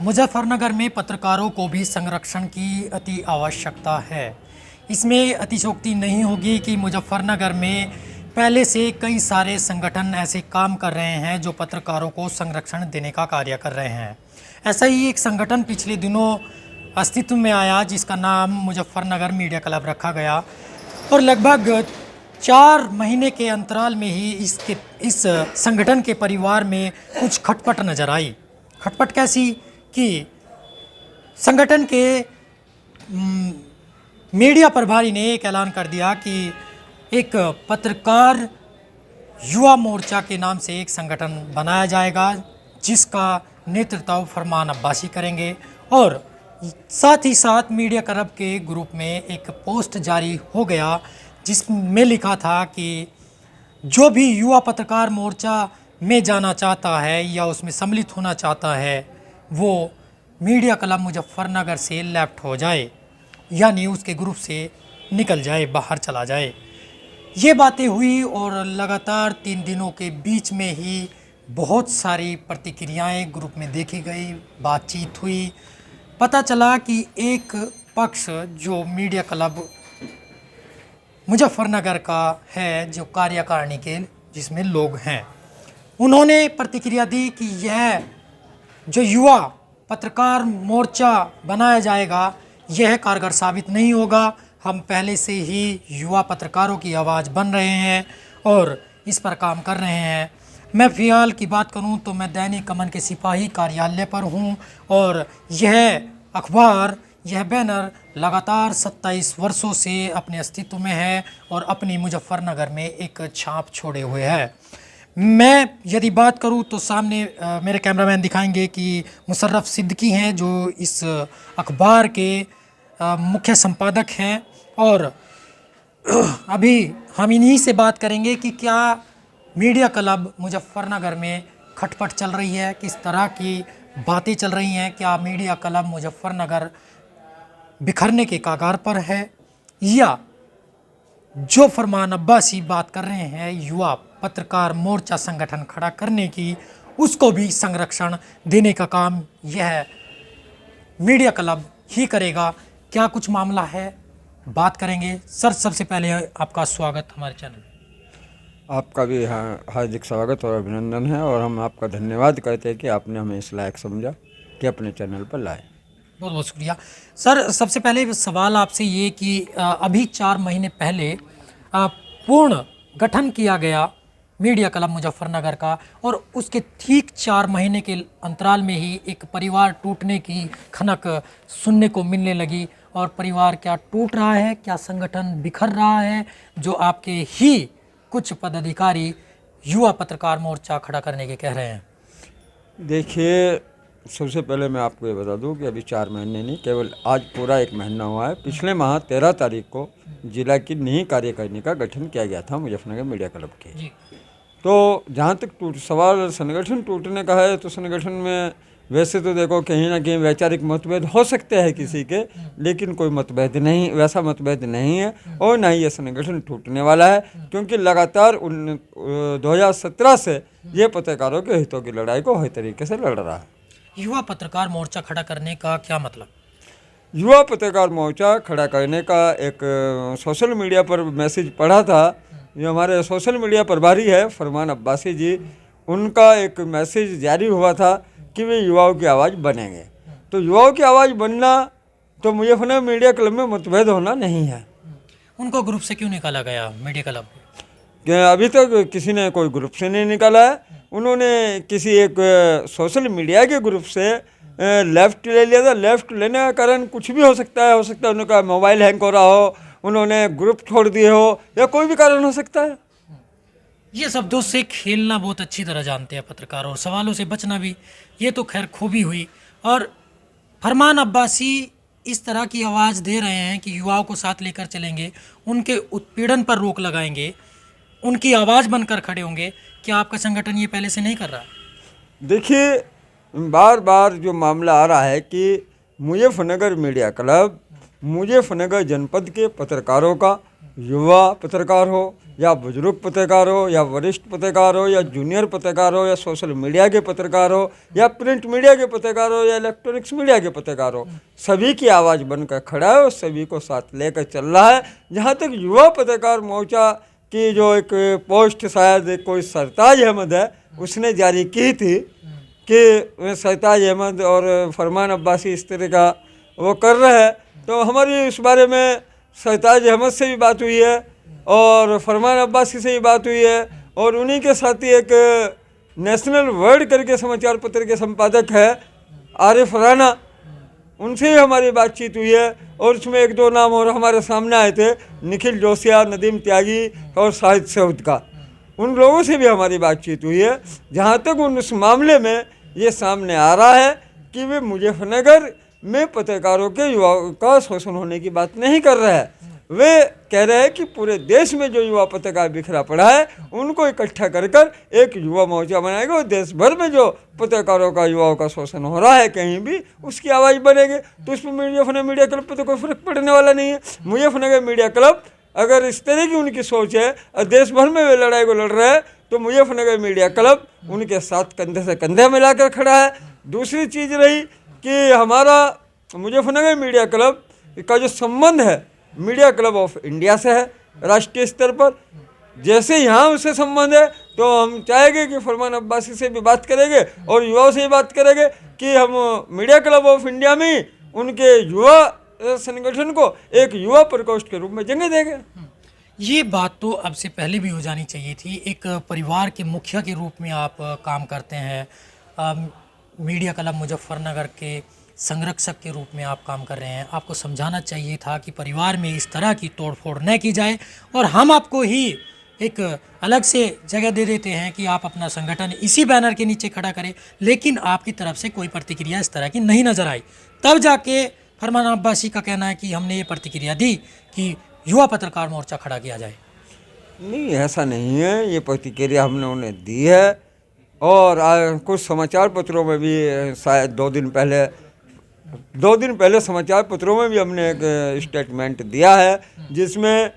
मुजफ्फरनगर में पत्रकारों को भी संरक्षण की अति आवश्यकता है। इसमें अतिशयोक्ति नहीं होगी कि मुजफ्फरनगर में पहले से कई सारे संगठन ऐसे काम कर रहे हैं जो पत्रकारों को संरक्षण देने का कार्य कर रहे हैं। ऐसा ही एक संगठन पिछले दिनों अस्तित्व में आया जिसका नाम मुजफ्फरनगर मीडिया क्लब रखा गया और लगभग 4 महीने के अंतराल में ही इस संगठन के परिवार में कुछ खटपट नजर आई। खटपट कैसी कि संगठन के मीडिया प्रभारी ने एक ऐलान कर दिया कि एक पत्रकार युवा मोर्चा के नाम से एक संगठन बनाया जाएगा जिसका नेतृत्व फरमान अब्बासी करेंगे और साथ ही साथ मीडिया क्लब के ग्रुप में एक पोस्ट जारी हो गया जिसमें लिखा था कि जो भी युवा पत्रकार मोर्चा में जाना चाहता है या उसमें सम्मिलित होना चाहता है वो मीडिया क्लब मुजफ्फरनगर से लेफ्ट हो जाए, यानी उसके ग्रुप से निकल जाए, बाहर चला जाए। ये बातें हुई और लगातार 3 दिनों के बीच में ही बहुत सारी प्रतिक्रियाएं ग्रुप में देखी गई, बातचीत हुई। पता चला कि एक पक्ष जो मीडिया क्लब मुजफ्फरनगर का है, जो कार्यकारिणी के जिसमें लोग हैं, उन्होंने प्रतिक्रिया दी कि यह जो युवा पत्रकार मोर्चा बनाया जाएगा यह कारगर साबित नहीं होगा। हम पहले से ही युवा पत्रकारों की आवाज़ बन रहे हैं और इस पर काम कर रहे हैं। मैं फ़िलहाल की बात करूं तो मैं दैनिक अमन के सिपाही कार्यालय पर हूं और यह अखबार, यह बैनर लगातार 27 वर्षों से अपने अस्तित्व में है और अपनी मुजफ्फरनगर में एक छाप छोड़े हुए है। मैं यदि बात करूं तो सामने मेरे कैमरामैन दिखाएंगे कि मुशर्रफ सिद्दीकी हैं जो इस अखबार के मुख्य संपादक हैं और अभी हम इन्हीं से बात करेंगे कि क्या मीडिया क्लब मुजफ्फरनगर में खटपट चल रही है, किस तरह की बातें चल रही हैं, क्या मीडिया क्लब मुजफ्फरनगर बिखरने के कगार पर है या जो फरमान अब्बासी बात कर रहे हैं युवा पत्रकार मोर्चा संगठन खड़ा करने की, उसको भी संरक्षण देने का काम यह मीडिया क्लब ही करेगा। क्या कुछ मामला है, बात करेंगे। सर, सबसे पहले आपका स्वागत हमारे चैनल में। आपका भी हार्दिक स्वागत और अभिनंदन है और हम आपका धन्यवाद करते हैं कि आपने हमें इस लायक समझा कि अपने चैनल पर लाए। बहुत बहुत शुक्रिया। सर, सबसे पहले सवाल आपसे ये कि अभी 4 महीने पहले पूर्ण गठन किया गया मीडिया क्लब मुजफ्फरनगर का और उसके ठीक 4 महीने के अंतराल में ही एक परिवार टूटने की खनक सुनने को मिलने लगी। और परिवार क्या टूट रहा है, क्या संगठन बिखर रहा है, जो आपके ही कुछ पदाधिकारी युवा पत्रकार मोर्चा खड़ा करने के कह रहे हैं? देखिए, सबसे पहले मैं आपको ये बता दूं कि अभी 4 महीने नहीं, केवल आज पूरा 1 महीना हुआ है। पिछले माह 13 तारीख को जिला की नई कार्यकारिणी का गठन किया गया था मुजफ्फरनगर मीडिया क्लब के। तो जहाँ तक सवाल संगठन टूटने का है तो संगठन में वैसे तो देखो कहीं ना कहीं वैचारिक मतभेद हो सकते हैं किसी के, लेकिन कोई मतभेद नहीं, वैसा मतभेद नहीं है और ना ही ये संगठन टूटने वाला है, क्योंकि लगातार 2017 से ये पत्रकारों के हितों की लड़ाई को हर तरीके से लड़ रहा है। युवा पत्रकार मोर्चा खड़ा करने का क्या मतलब? युवा पत्रकार मोर्चा खड़ा करने का एक सोशल मीडिया पर मैसेज पढ़ा था। जो हमारे सोशल मीडिया प्रभारी है फरमान अब्बासी जी, उनका एक मैसेज जारी हुआ था कि वे युवाओं की आवाज़ बनेंगे। तो युवाओं की आवाज़ बनना तो मुजफ्फरनगर मीडिया क्लब में मतभेद होना नहीं है। उनको ग्रुप से क्यों निकाला गया मीडिया क्लब? अभी तक किसी ने कोई ग्रुप से नहीं निकाला है। उन्होंने किसी एक सोशल मीडिया के ग्रुप से लेफ़्ट ले लिया था। लेफ़्ट लेने का कारण कुछ भी हो सकता है उनका मोबाइल हैंग हो रहा हो, उन्होंने ग्रुप छोड़ दिए हो, या कोई भी कारण हो सकता है। ये शब्दों से खेलना बहुत अच्छी तरह जानते हैं पत्रकार और सवालों से बचना भी, ये तो खैर खूबी हुई। और फरमान अब्बासी इस तरह की आवाज़ दे रहे हैं कि युवाओं को साथ लेकर चलेंगे, उनके उत्पीड़न पर रोक लगाएंगे, उनकी आवाज़ बनकर खड़े होंगे। क्या आपका संगठन ये पहले से नहीं कर रहा? देखिए, बार बार जो मामला आ रहा है कि मुजफ्फरनगर मीडिया क्लब मुजफ्फरनगर जनपद के पत्रकारों का, युवा पत्रकार हो या बुजुर्ग पत्रकार हो, या वरिष्ठ पत्रकार हो, या जूनियर पत्रकार हो, या सोशल मीडिया के पत्रकार हो, या प्रिंट मीडिया के पत्रकार हो, या इलेक्ट्रॉनिक्स मीडिया के पत्रकार हो, सभी की आवाज़ बनकर खड़ा है और सभी को साथ लेकर चल रहा है। जहाँ तक युवा पत्रकार मोर्चा की जो एक पोस्ट शायद कोई सरताज अहमद है उसने जारी की थी कि सरताज अहमद और फरमान अब्बासी इस तरह का वो कर रहे हैं, तो हमारी इस बारे में सरताज अहमद से भी बात हुई है और फरमान अब्बासी से भी बात हुई है, और उन्हीं के साथ ही एक नेशनल वर्ल्ड करके समाचार पत्र के संपादक है आरिफ राना, उनसे ही हमारी बातचीत हुई है। और उसमें एक दो नाम और हमारे सामने आए थे, निखिल जोशिया, नदीम त्यागी और शाहिद सऊद का, उन लोगों से भी हमारी बातचीत हुई है। जहाँ तक उस मामले में ये सामने आ रहा है कि वे मुजफ्फरनगर में पत्रकारों के युवाओं का शोषण होने की बात नहीं कर रहे हैं, वे कह रहे हैं कि पूरे देश में जो युवा पत्रकार बिखरा पड़ा है उनको इकट्ठा कर कर एक युवा मोर्चा बनाएगा और देश भर में जो पत्रकारों का युवाओं का शोषण हो रहा है कहीं भी उसकी आवाज़ बनेगी। तो इसमें मुजफ्फरनगर मीडिया क्लब पर तो कोई फर्क पड़ने वाला नहीं है। मुजफ्फरनगर मीडिया क्लब अगर इस तरह की उनकी सोच है और देश भर में वे लड़ाई को लड़ रहे हैं तो मुजफ्फरनगर मीडिया क्लब उनके साथ कंधे से कंधे मिलाकर खड़ा है। दूसरी चीज़ रही कि हमारा मुजफ्फरनगर मीडिया क्लब का जो संबंध है मीडिया क्लब ऑफ इंडिया से है राष्ट्रीय स्तर पर, जैसे यहाँ उससे संबंध है तो हम चाहेंगे कि फरमान अब्बासी से भी बात करेंगे और युवाओं से भी बात करेंगे कि हम मीडिया क्लब ऑफ इंडिया में ही उनके युवा संगठन को एक युवा प्रकोष्ठ के रूप में जगह देंगे। ये बात तो अब से पहले भी हो जानी चाहिए थी। एक परिवार के मुखिया के रूप में आप काम करते हैं, मीडिया क्लब मुजफ्फरनगर के संरक्षक के रूप में आप काम कर रहे हैं। आपको समझाना चाहिए था कि परिवार में इस तरह की तोड़फोड़ न की जाए और हम आपको ही एक अलग से जगह दे देते हैं कि आप अपना संगठन इसी बैनर के नीचे खड़ा करें, लेकिन आपकी तरफ से कोई प्रतिक्रिया इस तरह की नहीं नज़र आई। तब जाके फरमान अब्बासी का कहना है कि हमने ये प्रतिक्रिया दी कि युवा पत्रकार मोर्चा खड़ा किया जाए। नहीं, ऐसा नहीं है, ये प्रतिक्रिया हमने उन्हें दी है और कुछ समाचार पत्रों में भी शायद दो दिन पहले समाचार पत्रों में भी हमने एक स्टेटमेंट दिया है जिसमें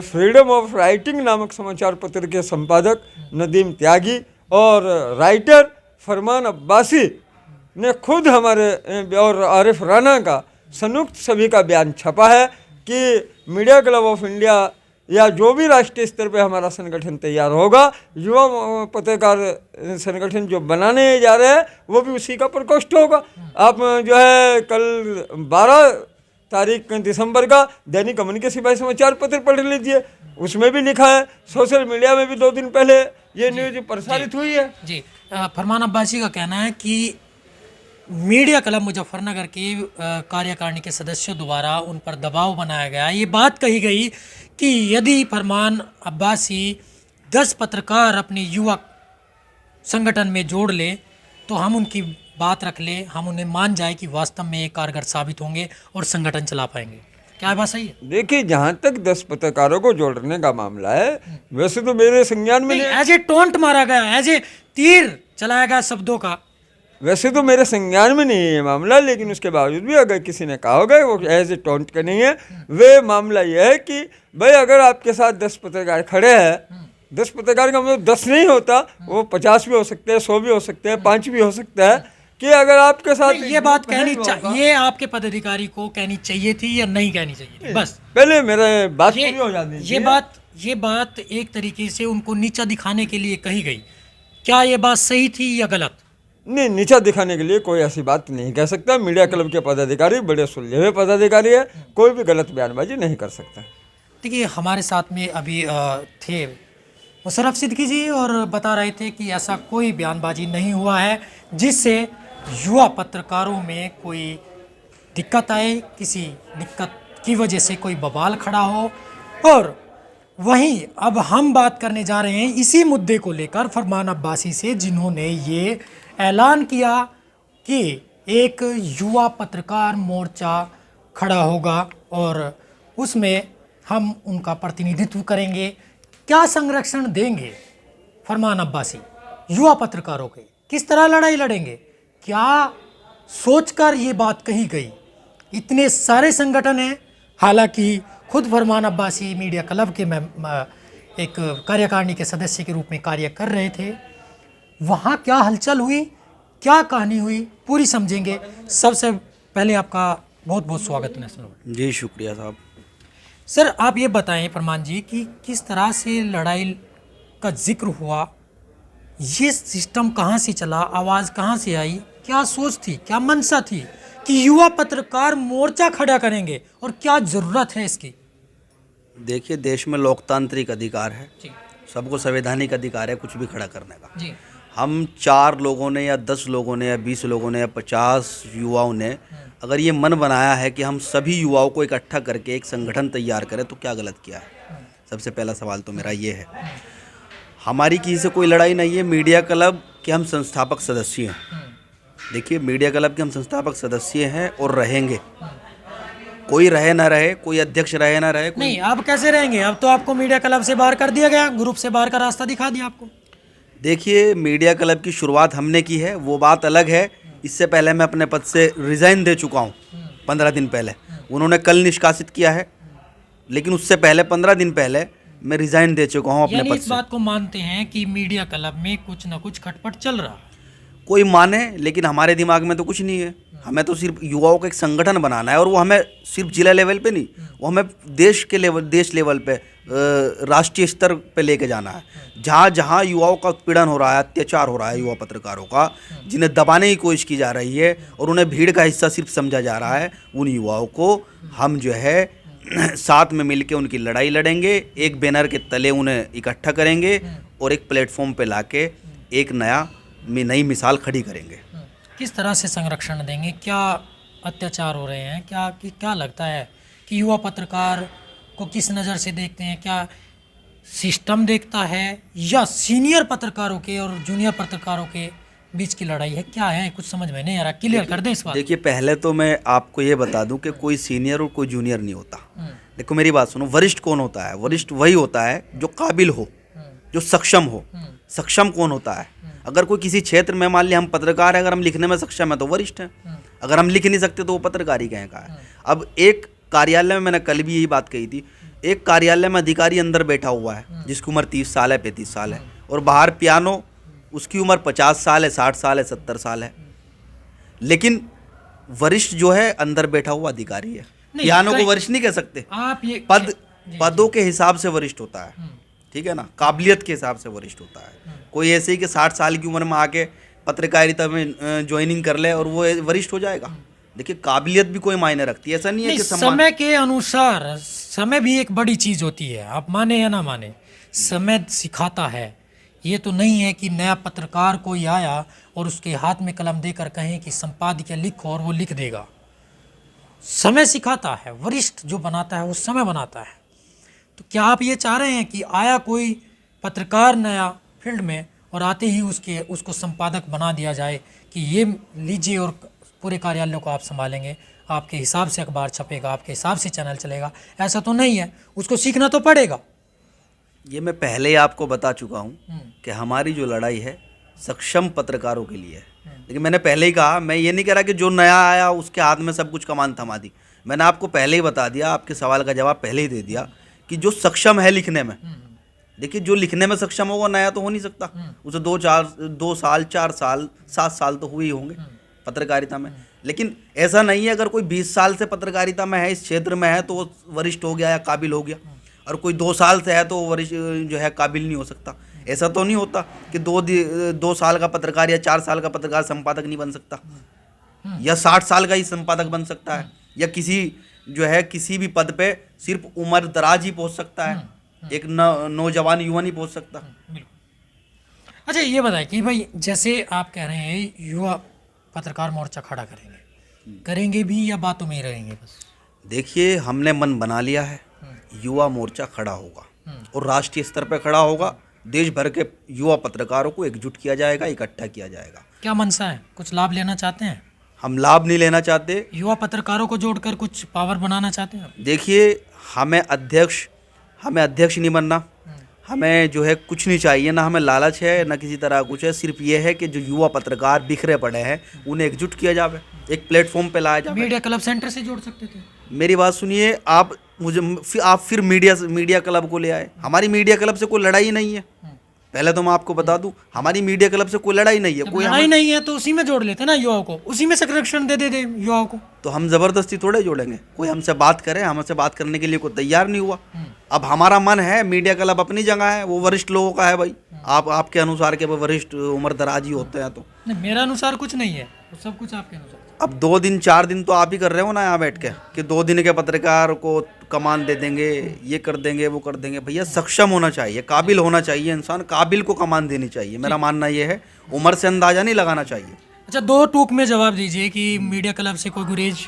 फ्रीडम ऑफ राइटिंग नामक समाचार पत्र के संपादक नदीम त्यागी और राइटर फरमान अब्बासी ने खुद हमारे और आरिफ राना का संयुक्त सभी का बयान छपा है कि मीडिया क्लब ऑफ इंडिया या जो भी राष्ट्रीय स्तर पे हमारा संगठन तैयार होगा, युवा पत्रकार संगठन जो बनाने जा रहे हैं वो भी उसी का प्रकोष्ठ होगा। आप जो है कल 12 तारीख दिसंबर का दैनिक अमन के सिपाही समाचार पत्र पढ़ लीजिए, उसमें भी लिखा है। सोशल मीडिया में भी 2 दिन पहले ये न्यूज प्रसारित हुई है। जी, फरमान अब्बासी का कहना है कि मीडिया क्लब मुजफ्फरनगर के कार्यकारिणी के सदस्यों द्वारा उन पर दबाव बनाया गया। ये बात कही गई कि यदि फरमान अब्बासी 10 पत्रकार अपने युवा संगठन में जोड़ ले तो हम उनकी बात रख ले, हम उन्हें मान जाए कि वास्तव में कारगर साबित होंगे और संगठन चला पाएंगे। क्या बात सही है? देखिए, जहाँ तक 10 पत्रकारों को जोड़ने का मामला है, वैसे तो मेरे संज्ञान में एज ए टोंट मारा गया, एज ए तीर चलाया गया शब्दों का, वैसे तो मेरे संज्ञान में नहीं है ये मामला, लेकिन उसके बावजूद भी अगर किसी ने कहा होगा वो एज ए टोंट का नहीं है। वे मामला ये है कि भाई अगर आपके साथ 10 पत्रकार खड़े हैं, 10 पत्रकार का मतलब 10 नहीं होता, वो 50 भी हो सकते हैं, 100 भी हो सकते हैं, 5 भी हो सकता है कि अगर आपके साथ ये बात कहनी चाहिए, ये आपके पदाधिकारी को कहनी चाहिए थी या नहीं कहनी चाहिए थी? बस पहले मेरे बात पूरी हो जाती है। ये बात एक तरीके से उनको नीचा दिखाने के लिए कही गई। क्या ये बात सही थी या गलत? नहीं, नीचा दिखाने के लिए कोई ऐसी बात नहीं कह सकता। मीडिया क्लब के पदाधिकारी बड़े सुलझे हुए पदाधिकारी है, कोई भी गलत बयानबाजी नहीं कर सकता। देखिए, हमारे साथ में अभी थे मुशर्रफ सिद्दीकी जी और बता रहे थे कि ऐसा कोई बयानबाजी नहीं हुआ है जिससे युवा पत्रकारों में कोई दिक्कत आए, किसी दिक्कत की वजह से कोई बवाल खड़ा हो। और वहीं अब हम बात करने जा रहे हैं इसी मुद्दे को लेकर फरमान अब्बासी से, जिन्होंने ये ऐलान किया कि एक युवा पत्रकार मोर्चा खड़ा होगा और उसमें हम उनका प्रतिनिधित्व करेंगे। क्या संरक्षण देंगे फरमान अब्बासी युवा पत्रकारों के, किस तरह लड़ाई लड़ेंगे, क्या सोचकर ये बात कही गई? इतने सारे संगठन हैं, हालांकि खुद फरमान अब्बासी मीडिया क्लब के एक कार्यकारिणी के सदस्य के रूप में कार्य कर रहे थे। वहाँ क्या हलचल हुई, क्या कहानी हुई, पूरी समझेंगे। सबसे पहले आपका बहुत बहुत स्वागत नेशनल वर्ल्ड। जी शुक्रिया साहब। सर आप ये बताएं प्रमाण जी कि किस तरह से लड़ाई का जिक्र हुआ, ये सिस्टम कहाँ से चला, आवाज़ कहाँ से आई, क्या सोच थी, क्या मंशा थी कि युवा पत्रकार मोर्चा खड़ा करेंगे और क्या ज़रूरत है इसकी? देखिए, देश में लोकतांत्रिक अधिकार है, जी सबको संवैधानिक अधिकार है कुछ भी खड़ा करने का। जी हम 4 लोगों ने या 10 लोगों ने या 20 लोगों ने या 50 युवाओं ने अगर ये मन बनाया है कि हम सभी युवाओं को इकट्ठा करके एक संगठन तैयार करें तो क्या गलत किया है? सबसे पहला सवाल तो मेरा ये है। हमारी किसी से कोई लड़ाई नहीं है। मीडिया क्लब के हम संस्थापक सदस्य हैं। देखिए, मीडिया क्लब के हम संस्थापक सदस्य हैं और रहेंगे। कोई रहे ना रहे, कोई अध्यक्ष रहे ना रहे, नहीं, अब कैसे रहेंगे? अब तो आपको मीडिया क्लब से बाहर कर दिया गया, ग्रुप से बाहर का रास्ता दिखा दिया आपको। देखिए, मीडिया क्लब की शुरुआत हमने की है, वो बात अलग है। इससे पहले मैं अपने पद से रिज़ाइन दे चुका हूँ 15 दिन पहले। उन्होंने कल निष्कासित किया है, लेकिन उससे पहले 15 दिन पहले मैं रिज़ाइन दे चुका हूँ अपने यानी पद इस से। बात को मानते हैं कि मीडिया क्लब में कुछ ना कुछ खटपट चल रहा है। कोई माने, लेकिन हमारे दिमाग में तो कुछ नहीं है। हमें तो सिर्फ युवाओं का एक संगठन बनाना है, और वो हमें सिर्फ जिला लेवल पे नहीं, वो हमें देश लेवल पे, राष्ट्रीय स्तर पे लेके जाना है। जहाँ जहाँ युवाओं का उत्पीड़न हो रहा है, अत्याचार हो रहा है युवा पत्रकारों का, जिन्हें दबाने की कोशिश की जा रही है और उन्हें भीड़ का हिस्सा सिर्फ समझा जा रहा है, उन युवाओं को हम जो है साथ में मिलके उनकी लड़ाई लड़ेंगे। एक बैनर के तले उन्हें इकट्ठा करेंगे और एक प्लेटफॉर्म पे लाके एक नई मिसाल खड़ी करेंगे। किस तरह से संरक्षण देंगे? क्या अत्याचार हो रहे हैं? क्या लगता है कि युवा पत्रकार को किस नज़र से देखते हैं? क्या सिस्टम देखता है या सीनियर पत्रकारों के और जूनियर पत्रकारों के बीच की लड़ाई है? क्या है, कुछ समझ में नहीं आ रहा। क्लियर कर दें इस बात। देखिए, पहले तो मैं आपको ये बता दूं कि कोई सीनियर और कोई जूनियर नहीं होता। देखो मेरी बात सुनो, वरिष्ठ कौन होता है? वरिष्ठ वही होता है जो काबिल हो, जो सक्षम हो। सक्षम कौन होता है? अगर कोई किसी क्षेत्र में, मान लिया हम पत्रकार है, अगर हम लिखने में सक्षम है तो वरिष्ठ हैं। अगर हम लिख नहीं सकते तो वो पत्रकार ही कहें का है। अब एक कार्यालय में, मैंने कल भी यही बात कही थी, एक कार्यालय में अधिकारी अंदर बैठा हुआ है जिसकी उम्र 30 साल है, 35 साल है, और बाहर पियानो, उसकी उम्र 50 साल है, 60 साल है, 70 साल है। लेकिन वरिष्ठ जो है अंदर बैठा हुआ अधिकारी है। पियानो को वरिष्ठ नहीं कह सकते। आप ये पदों के हिसाब से वरिष्ठ होता है, ठीक है ना, काबिलियत के हिसाब से वरिष्ठ होता है। कोई ऐसे ही कि 60 साल की उम्र में आके पत्रकारिता में ज्वाइनिंग कर ले और वो वरिष्ठ हो जाएगा। देखिए, काबिलियत भी कोई मायने रखती है। ऐसा नहीं है कि समय के अनुसार, समय भी एक बड़ी चीज होती है, आप माने या ना माने, समय सिखाता है। ये तो नहीं है कि नया पत्रकार कोई आया और उसके हाथ में कलम देकर कहें कि संपादकीय लिखो और वो लिख देगा। समय सिखाता है, वरिष्ठ जो बनाता है वो समय बनाता है। तो क्या आप ये चाह रहे हैं कि आया कोई पत्रकार नया फील्ड में और आते ही उसको संपादक बना दिया जाए कि ये लीजिए और पूरे कार्यालय को आप संभालेंगे, आपके हिसाब से अखबार छपेगा, आपके हिसाब से चैनल चलेगा? ऐसा तो नहीं है, उसको सीखना तो पड़ेगा। ये मैं पहले ही आपको बता चुका हूँ कि हमारी जो लड़ाई है सक्षम पत्रकारों के लिए है। लेकिन मैंने पहले ही कहा, मैं ये नहीं कह रहा कि जो नया आया उसके हाथ में सब कुछ कमान थमा दी। मैंने आपको पहले ही बता दिया, आपके सवाल का जवाब पहले ही दे दिया कि जो सक्षम है लिखने में। देखिए, जो लिखने में सक्षम होगा नया तो हो नहीं सकता। उसे 2 साल 4 साल 7 साल तो हुए ही होंगे पत्रकारिता में। लेकिन ऐसा नहीं है अगर कोई 20 साल से पत्रकारिता में है, इस क्षेत्र में है, तो वो वरिष्ठ हो गया या काबिल हो गया, और कोई 2 साल से है तो वरिष्ठ जो है काबिल नहीं हो सकता। ऐसा तो नहीं होता कि 2 साल का पत्रकार या 4 साल का पत्रकार संपादक नहीं बन सकता, या 60 साल का ही संपादक बन सकता है, या किसी भी पद पे सिर्फ उम्र दराज ही पहुंच सकता है, एक नौजवान युवा नहीं पहुंच सकता। अच्छा, ये बताएं कि भाई जैसे आप कह रहे हैं युवा पत्रकार मोर्चा खड़ा करेंगे भी या बातों में ही रहेंगे बस? देखिए, हमने मन बना लिया है, युवा मोर्चा खड़ा होगा और राष्ट्रीय स्तर पर खड़ा होगा। देश भर के युवा पत्रकारों को एकजुट किया जाएगा, इकट्ठा किया जाएगा। क्या मनसा है? कुछ लाभ लेना चाहते हैं? हम लाभ नहीं लेना चाहते। युवा पत्रकारों को जोड़कर कुछ पावर बनाना चाहते हैं? देखिए, हमें अध्यक्ष नहीं बनना, हमें जो है कुछ नहीं चाहिए, ना हमें लालच है ना किसी तरह कुछ है। सिर्फ ये है कि जो युवा पत्रकार बिखरे पड़े हैं उन्हें एकजुट किया जाए, एक प्लेटफॉर्म पे लाया जाए। मीडिया क्लब सेंटर से जोड़ सकते थे। मेरी बात सुनिए, आप आप फिर मीडिया क्लब को ले आए। हमारी मीडिया क्लब से कोई लड़ाई नहीं है। पहले तो मैं आपको बता दूं, हमारी मीडिया क्लब से कोई लड़ाई नहीं है। कोई लड़ाई नहीं है तो उसी में जोड़ लेते ना युवाओं को, उसी में संरक्षण दे देते युवाओं को। तो हम जबरदस्ती थोड़े जोड़ेंगे। कोई हमसे बात करे, हमसे बात करने के लिए कोई तैयार नहीं हुआ। अब हमारा मन है, मीडिया क्लब अपनी जगह है, वो वरिष्ठ लोगों का है भाई। आपके अनुसार के वरिष्ठ उम्र दराज ही होते हैं। तो नहीं, मेरा अनुसार कुछ नहीं है, सब कुछ आपके अनुसार। अब 2 दिन 4 दिन तो आप ही कर रहे हो ना यहाँ बैठ के, कि 2 दिन के पत्रकार को कमान दे देंगे, ये कर देंगे, वो कर देंगे। भैया सक्षम होना चाहिए, काबिल होना चाहिए इंसान, काबिल को कमान देनी चाहिए। मेरा मानना ये है, उम्र से अंदाजा नहीं लगाना चाहिए। अच्छा, 2 टूक में जवाब दीजिए कि मीडिया क्लब से कोई गुरेज?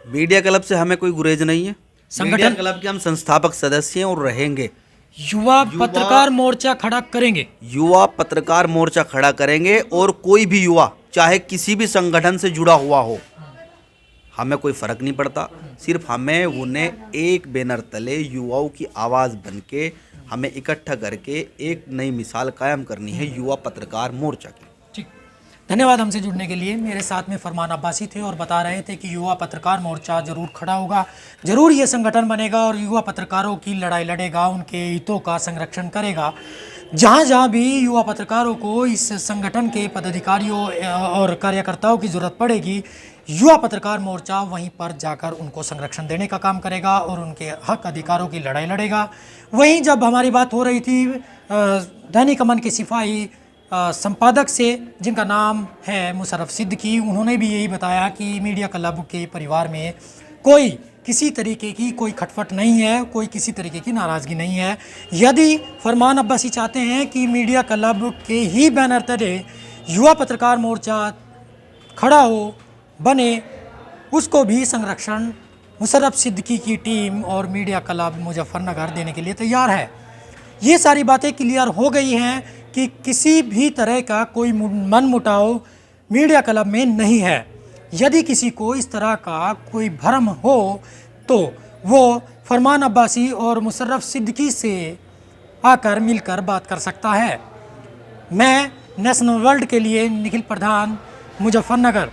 मीडिया क्लब से हमें कोई गुरेज नहीं है। संगठन मीडिया क्लब के हम संस्थापक सदस्य हैं और रहेंगे। युवा पत्रकार मोर्चा खड़ा करेंगे। युवा पत्रकार मोर्चा खड़ा करेंगे, और कोई भी युवा चाहे किसी भी संगठन से जुड़ा हुआ हो, हमें कोई फर्क नहीं पड़ता। सिर्फ हमें उन्हें एक बैनर तले युवाओं की आवाज़ बनके हमें इकट्ठा करके एक नई मिसाल कायम करनी है युवा पत्रकार मोर्चा की। ठीक, धन्यवाद हमसे जुड़ने के लिए। मेरे साथ में फरमान अब्बासी थे और बता रहे थे कि युवा पत्रकार मोर्चा जरूर खड़ा होगा, जरूर ये संगठन बनेगा और युवा पत्रकारों की लड़ाई लड़ेगा, उनके हितों का संरक्षण करेगा। जहाँ जहाँ भी युवा पत्रकारों को इस संगठन के पदाधिकारियों और कार्यकर्ताओं की ज़रूरत पड़ेगी, युवा पत्रकार मोर्चा वहीं पर जाकर उनको संरक्षण देने का काम करेगा और उनके हक अधिकारों की लड़ाई लड़ेगा। वहीं जब हमारी बात हो रही थी दैनिक अमन के सिपाही संपादक से, जिनका नाम है मुशर्रफ सिद्दीकी, उन्होंने भी यही बताया कि मीडिया क्लब के परिवार में कोई किसी तरीके की कोई खटपट नहीं है, कोई किसी तरीके की नाराज़गी नहीं है। यदि फरमान अब्बासी चाहते हैं कि मीडिया क्लब के ही बैनर तले युवा पत्रकार मोर्चा खड़ा हो, बने, उसको भी संरक्षण मुशर्रफ सिद्दीकी की टीम और मीडिया क्लब मुजफ्फरनगर देने के लिए तैयार है। ये सारी बातें क्लियर हो गई हैं कि किसी भी तरह का कोई मनमुटाव मीडिया क्लब में नहीं है। यदि किसी को इस तरह का कोई भ्रम हो तो वो फरमान अब्बासी और मुशर्रफ सिद्दीकी से आकर मिलकर बात कर सकता है। मैं नेशनल वर्ल्ड के लिए निखिल प्रधान, मुजफ्फरनगर।